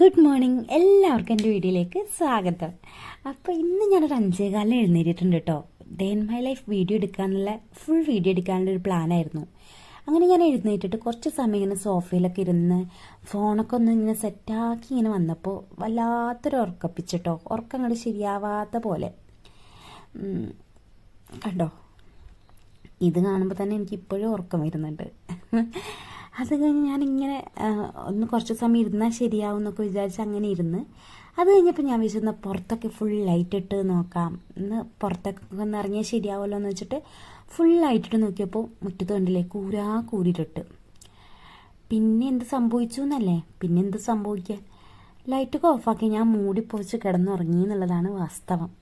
Good morning എല്ലാവർക്കും എൻ്റെ വീഡിയോയിലേക്ക് സ്വാഗതം. അപ്പോൾ ഇന്ന് ഞാനൊരു 5:15 എഴുന്നേറ്റിട്ടുണ്ട് കേട്ടോ. Day in my life video എടുക്കാനുള്ള ഫുൾ വീഡിയോ എടുക്കാനുള്ള ഒരു പ്ലാനായിരുന്നു. അങ്ങനെ ഞാൻ എഴുന്നേറ്റിട്ട് കുറച്ച് സമയം ഇങ്ങനെ സോഫയിലൊക്കെ ഇരുന്ന് ഫോണൊക്കെ ഒന്ന് ഇങ്ങനെ സെറ്റാക്കി ഇങ്ങനെ വന്നപ്പോൾ വല്ലാത്തൊരു ഉറക്കപ്പിച്ചിട്ടോ. ഉറക്കം അങ്ങോട്ട് ശരിയാവാത്ത പോലെ കണ്ടോ. ഇത് കാണുമ്പോൾ തന്നെ എനിക്ക് ഇപ്പോഴും ഉറക്കം വരുന്നുണ്ട്. അത് കഴിഞ്ഞ് ഞാനിങ്ങനെ ഒന്ന് കുറച്ച് സമയം ഇരുന്നാൽ ശരിയാവും എന്നൊക്കെ വിചാരിച്ച് അങ്ങനെ ഇരുന്ന് അത് കഴിഞ്ഞപ്പോൾ ഞാൻ വിചാരിച്ചു പുറത്തൊക്കെ ഫുൾ ലൈറ്റ് ഇട്ട് നോക്കാം, ഇന്ന് പുറത്തൊക്കെ ഒന്ന് ഇറങ്ങിയാൽ ശരിയാവുമല്ലോ എന്ന് വെച്ചിട്ട് ഫുൾ ലൈറ്റ് ഇട്ട് നോക്കിയപ്പോൾ മുറ്റത്ത് കണ്ടില്ലേ കൂരിട്ട്. പിന്നെ എന്ത് സംഭവിച്ചു എന്നല്ലേ, പിന്നെ എന്ത് സംഭവിക്കാൻ, ലൈറ്റൊക്കെ ഓഫാക്കി ഞാൻ മൂടിപ്പൊതിച്ച് കിടന്നുറങ്ങി എന്നുള്ളതാണ് വാസ്തവം.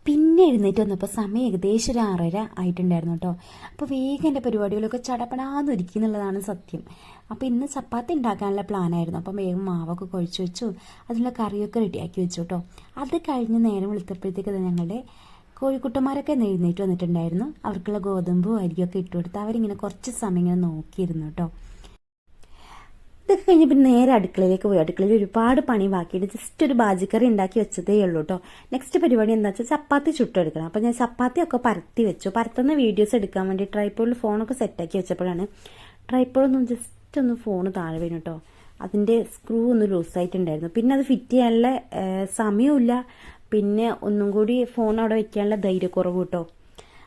പിന്നെ എഴുന്നേറ്റ് വന്നപ്പോൾ സമയം ഏകദേശം ഒരു 6:30 ആയിട്ടുണ്ടായിരുന്നു കേട്ടോ. അപ്പോൾ വേഗം എൻ്റെ പരിപാടികളൊക്കെ ചടപടാന്നൊരുക്കി എന്നുള്ളതാണ് സത്യം. അപ്പോൾ ഇന്ന് ചപ്പാത്തി ഉണ്ടാക്കാനുള്ള പ്ലാനായിരുന്നു. അപ്പം വേഗം മാവൊക്കെ കുഴച്ച് വെച്ചു, അതിനുള്ള കറിയൊക്കെ റെഡിയാക്കി വെച്ചു കേട്ടോ. അത് കഴിഞ്ഞ് നേരം വെളുത്തപ്പോഴത്തേക്ക് ഞങ്ങളുടെ കോഴിക്കുട്ടന്മാരൊക്കെ എഴുന്നേറ്റ് വന്നിട്ടുണ്ടായിരുന്നു. അവർക്കുള്ള ഗോതമ്പും അരിയൊക്കെ ഇട്ട് കൊടുത്ത് അവരിങ്ങനെ കുറച്ച് സമയം ഇങ്ങനെ നോക്കിയിരുന്നു കേട്ടോ. ഇതൊക്കെ കഴിഞ്ഞ് പിന്നെ നേരെ അടുക്കളയിലേക്ക് പോയി. അടുക്കളയിൽ ഒരുപാട് പണി ബാക്കിയിട്ട് ജസ്റ്റ് ഒരു ബാജിക്കറി ഉണ്ടാക്കി വെച്ചതേ ഉള്ളൂ കേട്ടോ. നെക്സ്റ്റ് പരിപാടി എന്താ വെച്ചാൽ ചപ്പാത്തി ചുട്ടെടുക്കണം. അപ്പോൾ ഞാൻ ചപ്പാത്തിയൊക്കെ പരത്തി വെച്ചു. പരത്തുന്ന വീഡിയോസ് എടുക്കാൻ വേണ്ടി ട്രൈപ്പോഡിൽ ഫോണൊക്കെ സെറ്റാക്കി വെച്ചപ്പോഴാണ് ട്രൈപ്പോഡൊന്നും ജസ്റ്റ് ഒന്ന് ഫോണ് താഴെ വീണു കേട്ടോ. അതിൻ്റെ സ്ക്രൂ ഒന്ന് ലൂസായിട്ടുണ്ടായിരുന്നു. പിന്നെ അത് ഫിറ്റ് ചെയ്യാനുള്ള സമയമില്ല, പിന്നെ ഒന്നും കൂടി ഫോൺ അവിടെ വെക്കാനുള്ള ധൈര്യക്കുറവ് കേട്ടോ.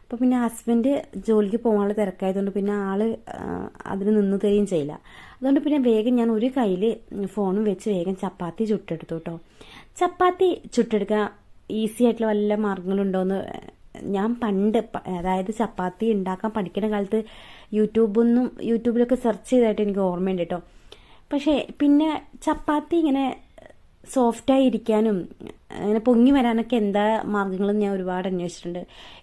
അപ്പോൾ പിന്നെ ഹസ്ബൻഡ് ജോലിക്ക് പോകാനുള്ള തിരക്കായതുകൊണ്ട് പിന്നെ ആള് അതിന് നിന്ന് തരികയും ചെയ്യില്ല. അതുകൊണ്ട് പിന്നെ വേഗം ഞാൻ ഒരു കയ്യിൽ ഫോണും വെച്ച് വേഗം ചപ്പാത്തി ചുട്ടെടുത്തു കേട്ടോ. ചപ്പാത്തി ചുട്ടെടുക്കാൻ ഈസി ആയിട്ടുള്ള വല്ല മാർഗങ്ങളുണ്ടോയെന്ന് ഞാൻ പണ്ട്, അതായത് ചപ്പാത്തി ഉണ്ടാക്കാൻ പഠിക്കുന്ന കാലത്ത് യൂട്യൂബിലൊക്കെ സെർച്ച് ചെയ്തതായിട്ട് എനിക്ക് ഓർമ്മയുണ്ട് കേട്ടോ. പക്ഷേ പിന്നെ ചപ്പാത്തി ഇങ്ങനെ സോഫ്റ്റായി ഇരിക്കാനും അങ്ങനെ പൊങ്ങി വരാനൊക്കെ എന്താ മാർഗ്ഗങ്ങളും ഞാൻ ഒരുപാട് അന്വേഷിച്ചിട്ടുണ്ട്.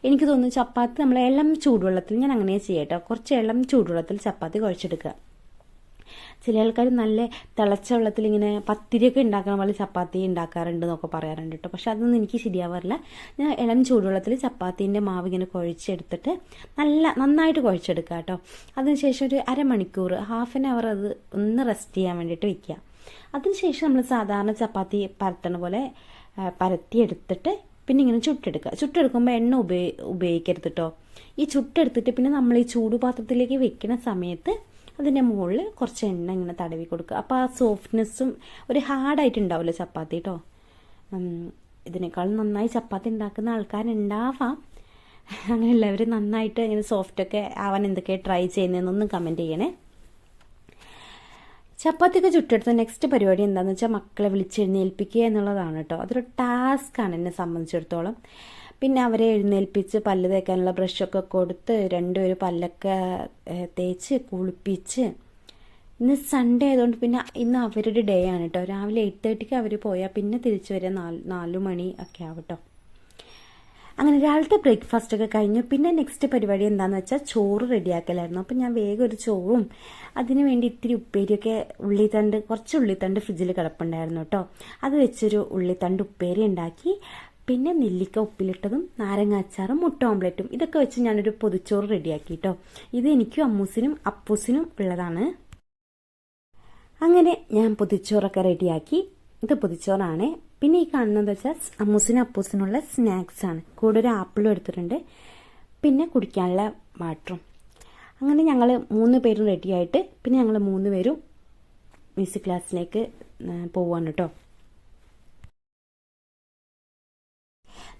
എനിക്ക് തോന്നുന്നു ചപ്പാത്തി നമ്മൾ ഇളം ചൂടുവെള്ളത്തിൽ, ഞാൻ അങ്ങനെ ചെയ്യട്ടോ, കുറച്ച് ഇളം ചൂടുവെള്ളത്തിൽ ചപ്പാത്തി കുഴച്ചെടുക്കുക. ചില ആൾക്കാർ നല്ല തിളച്ച വെള്ളത്തിൽ ഇങ്ങനെ പത്തിരിയൊക്കെ ഉണ്ടാക്കുന്ന പോലെ ചപ്പാത്തി ഉണ്ടാക്കാറുണ്ട് എന്നൊക്കെ പറയാറുണ്ട് കേട്ടോ. പക്ഷെ അതൊന്നും എനിക്ക് ശരിയാവാറില്ല. ഞാൻ ഇളം ചൂടുവെള്ളത്തിൽ ചപ്പാത്തീൻ്റെ മാവ് ഇങ്ങനെ കുഴച്ചെടുത്തിട്ട് നന്നായിട്ട് കുഴച്ചെടുക്കുക കേട്ടോ. അതിനുശേഷം ഒരു അരമണിക്കൂർ, ഹാഫ് ആൻ അവർ അത് ഒന്ന് റെസ്റ്റ് ചെയ്യാൻ വേണ്ടിയിട്ട് വയ്ക്കുക. അതിനുശേഷം നമ്മൾ സാധാരണ ചപ്പാത്തി പരത്തണ പോലെ പരത്തിയെടുത്തിട്ട് പിന്നെ ഇങ്ങനെ ചുട്ടെടുക്കുമ്പോൾ എണ്ണ ഉപയോഗിക്കരുത് കേട്ടോ. ഈ ചുട്ടെടുത്തിട്ട് പിന്നെ നമ്മൾ ഈ ചൂടുപാത്രത്തിലേക്ക് വെക്കുന്ന സമയത്ത് അതിൻ്റെ മുകളിൽ കുറച്ച് എണ്ണ ഇങ്ങനെ തടവി കൊടുക്കുക. അപ്പോൾ ആ സോഫ്റ്റ്നെസ്സും ഒരു ഹാർഡായിട്ട് ഉണ്ടാവില്ല ചപ്പാത്തി കേട്ടോ. ഇതിനേക്കാളും നന്നായി ചപ്പാത്തി ഉണ്ടാക്കുന്ന ആൾക്കാരുണ്ടാവാം. അങ്ങനെ എല്ലാവരും നന്നായിട്ട് ഇങ്ങനെ സോഫ്റ്റൊക്കെ ആവാൻ എന്തൊക്കെയാണ് ട്രൈ ചെയ്യുന്നതെന്നൊന്നും കമൻറ്റ് ചെയ്യണേ. ചപ്പാത്തിയൊക്കെ ചുട്ടെടുത്ത നെക്സ്റ്റ് പരിപാടി എന്താണെന്ന് വെച്ചാൽ മക്കളെ വിളിച്ചെഴുന്നേൽപ്പിക്കുക എന്നുള്ളതാണ് കേട്ടോ. അതൊരു ടാസ്ക്കാണ് എന്നെ സംബന്ധിച്ചിടത്തോളം. പിന്നെ അവരെ എഴുന്നേൽപ്പിച്ച് പല്ല് തേക്കാനുള്ള ബ്രഷൊക്കെ കൊടുത്ത് രണ്ടുപേരും പല്ലൊക്കെ തേച്ച് കുളിപ്പിച്ച്, ഇന്ന് സൺഡേ ആയതുകൊണ്ട് പിന്നെ ഇന്ന് അവരുടെ ഡേ ആണ് കേട്ടോ. രാവിലെ 8:30 അവർ പോയാൽ പിന്നെ തിരിച്ചു വരിക 4 മണി ഒക്കെ ആവും കേട്ടോ. അങ്ങനെ രാവിലത്തെ ബ്രേക്ക്ഫാസ്റ്റ് ഒക്കെ കഴിഞ്ഞു. പിന്നെ നെക്സ്റ്റ് പരിപാടി എന്താണെന്ന് വെച്ചാൽ ചോറ് റെഡിയാക്കലായിരുന്നു. അപ്പം ഞാൻ വേഗം ഒരു ചോറും അതിന് വേണ്ടി ഇത്തിരി ഉപ്പേരിയൊക്കെ കുറച്ച് ഉള്ളിത്തണ്ട് ഫ്രിഡ്ജിൽ കിടപ്പുണ്ടായിരുന്നു കേട്ടോ. അത് വെച്ചൊരു ഉള്ളിത്തണ്ട് ഉപ്പേരി ഉണ്ടാക്കി. പിന്നെ നെല്ലിക്ക ഉപ്പിലിട്ടതും നാരങ്ങ അച്ചാറും മുട്ട ഓംലെറ്റും ഇതൊക്കെ വെച്ച് ഞാനൊരു പൊതിച്ചോറ് റെഡിയാക്കി കേട്ടോ. ഇത് എനിക്കും അമ്മൂസിനും അപ്പൂസിനും ഉള്ളതാണ്. അങ്ങനെ ഞാൻ പൊതിച്ചോറൊക്കെ റെഡിയാക്കി. ഇത് പൊതിച്ചോറാണ്. പിന്നെ ഈ കാണുന്നത് വെച്ചാൽ അമ്മൂസിനും അപ്പൂസിനുള്ള സ്നാക്സ് ആണ്. കൂടെ ഒരു ആപ്പിളും എടുത്തിട്ടുണ്ട്, പിന്നെ കുടിക്കാനുള്ള വാട്ടറും. അങ്ങനെ ഞങ്ങൾ 3 പേരും റെഡിയായിട്ട് പിന്നെ ഞങ്ങൾ 3 പേരും മ്യൂസിക് ക്ലാസ്സിലേക്ക് പോവാണ് കേട്ടോ.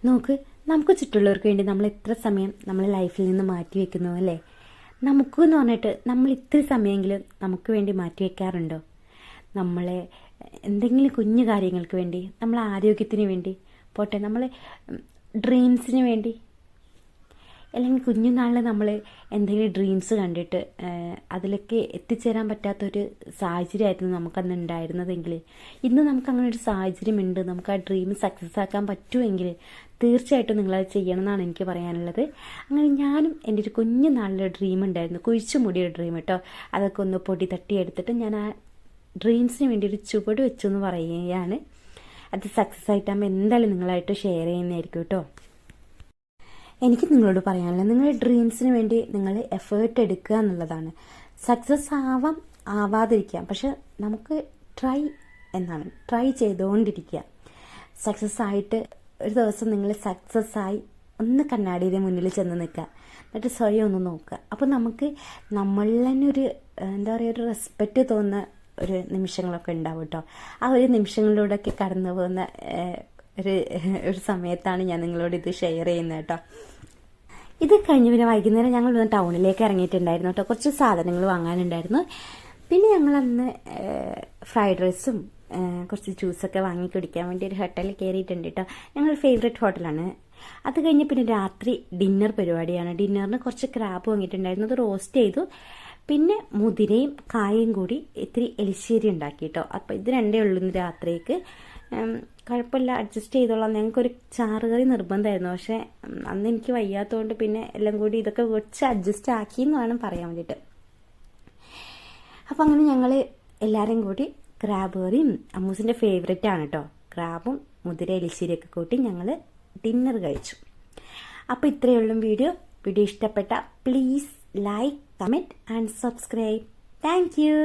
നോക്ക്, നമുക്ക് ചുറ്റുള്ളവർക്ക് വേണ്ടി നമ്മൾ എത്ര സമയം നമ്മൾ ലൈഫിൽ നിന്ന് മാറ്റി വെക്കുന്നു അല്ലേ? നമുക്കെന്ന് പറഞ്ഞിട്ട് നമ്മൾ ഇത്ര സമയമെങ്കിലും നമുക്ക് വേണ്ടി മാറ്റി വെക്കാറുണ്ടോ? നമ്മളെ എന്തെങ്കിലും കുഞ്ഞു കാര്യങ്ങൾക്ക് വേണ്ടി, നമ്മളെ ആരോഗ്യത്തിന് വേണ്ടി പോട്ടെ, നമ്മൾ ഡ്രീംസിന് വേണ്ടി, അല്ലെങ്കിൽ കുഞ്ഞുനാളിൽ നമ്മൾ എന്തെങ്കിലും ഡ്രീംസ് കണ്ടിട്ട് അതിലേക്ക് എത്തിച്ചേരാൻ പറ്റാത്തൊരു സാഹചര്യമായിരുന്നു നമുക്കന്ന് ഉണ്ടായിരുന്നതെങ്കിൽ, ഇന്ന് നമുക്ക് അങ്ങനെ ഒരു സാഹചര്യമുണ്ട്, നമുക്ക് ആ ഡ്രീം സക്സസ് ആക്കാൻ പറ്റുമെങ്കിൽ തീർച്ചയായിട്ടും നിങ്ങളത് ചെയ്യണം എന്നാണ് എനിക്ക് പറയാനുള്ളത്. അങ്ങനെ ഞാനും എൻ്റെ ഒരു കുഞ്ഞുനാളിലൊരു ഡ്രീം ഉണ്ടായിരുന്നു, കുഴിച്ചുമൂടിയൊരു ഡ്രീം കേട്ടോ. അതൊക്കെ ഒന്ന് പൊടി തട്ടിയെടുത്തിട്ട് ഞാൻ ആ ഡ്രീംസിന് വേണ്ടി ഒരു ചുവട് വെച്ചു എന്ന് പറയുകയാണ്. അത് സക്സസ് ആയിട്ടാകുമ്പോൾ എന്തായാലും നിങ്ങളായിട്ട് ഷെയർ ചെയ്യുന്നതായിരിക്കും കേട്ടോ. എനിക്ക് നിങ്ങളോട് പറയാനുള്ളത്, നിങ്ങളുടെ ഡ്രീംസിന് വേണ്ടി നിങ്ങൾ എഫേർട്ട് എടുക്കുക എന്നുള്ളതാണ്. സക്സസ് ആവാതിരിക്കാം, പക്ഷെ നമുക്ക് ട്രൈ എന്നാണ്. ട്രൈ ചെയ്തുകൊണ്ടിരിക്കുക. സക്സസ് ആയിട്ട് ഒരു ദിവസം നിങ്ങൾ സക്സസ് ആയി ഒന്ന് കണ്ണാടിയുടെ മുന്നിൽ ചെന്ന് നിൽക്കുക, എന്നിട്ട് സ്വയം ഒന്ന് നോക്കുക. അപ്പോൾ നമുക്ക് നമ്മളിൽ തന്നെ ഒരു എന്താ പറയുക, ഒരു റെസ്പെക്റ്റ് തോന്നുന്ന ഒരു നിമിഷങ്ങളൊക്കെ ഉണ്ടാവും കേട്ടോ. ആ ഒരു നിമിഷങ്ങളിലൂടെയൊക്കെ കടന്നു പോകുന്ന ഒരു സമയത്താണ് ഞാൻ നിങ്ങളോട് ഇത് ഷെയർ ചെയ്യുന്നത് കേട്ടോ. ഇത് കഴിഞ്ഞ് പിന്നെ വൈകുന്നേരം ഞങ്ങൾ ടൗണിലേക്ക് ഇറങ്ങിയിട്ടുണ്ടായിരുന്നു കേട്ടോ. കുറച്ച് സാധനങ്ങൾ വാങ്ങാനുണ്ടായിരുന്നു. പിന്നെ ഞങ്ങളന്ന് ഫ്രൈഡ് റൈസും കുറച്ച് ജ്യൂസൊക്കെ വാങ്ങി കുടിക്കാൻ വേണ്ടി ഒരു ഹോട്ടലിൽ കയറിയിട്ടുണ്ട് കേട്ടോ. ഞങ്ങൾ ഫേവറേറ്റ് ഹോട്ടലാണ്. അത് കഴിഞ്ഞ് പിന്നെ രാത്രി ഡിന്നർ പരിപാടിയാണ്. ഡിന്നറിന് കുറച്ച് ക്രാബ് വാങ്ങിയിട്ടുണ്ടായിരുന്നു, അത് റോസ്റ്റ് ചെയ്തു. പിന്നെ മുതിരയും കായും കൂടി ഇത്തിരി എലിശ്ശേരി ഉണ്ടാക്കി കേട്ടോ. അപ്പോൾ ഇത് രണ്ടേ ഉള്ളൂ ഇന്ന് രാത്രിക്ക്. കുഴപ്പമില്ല, അഡ്ജസ്റ്റ് ചെയ്തോളാം. ഞങ്ങൾക്കൊരു ചാറുകറി നിർബന്ധമായിരുന്നു, പക്ഷേ അന്ന് എനിക്ക് വയ്യാത്തതുകൊണ്ട് പിന്നെ എല്ലാം കൂടി ഇതൊക്കെ വെച്ച് അഡ്ജസ്റ്റ് ആക്കി എന്ന് വേണം പറയാൻ വേണ്ടിയിട്ട്. അപ്പം അങ്ങനെ ഞങ്ങൾ എല്ലാവരും കൂടി ക്രാബ് കറിയും അമ്മൂസിൻ്റെ ഫേവറേറ്റ് ആണ് കേട്ടോ, ക്രാബും മുതിര എലിശ്ശേരിയൊക്കെ കൂട്ടി ഞങ്ങൾ ഡിന്നർ കഴിച്ചു. അപ്പോൾ ഇത്രയേ ഉള്ളൂ വീഡിയോ. വീഡിയോ ഇഷ്ടപ്പെട്ട please like, comment and subscribe. Thank you.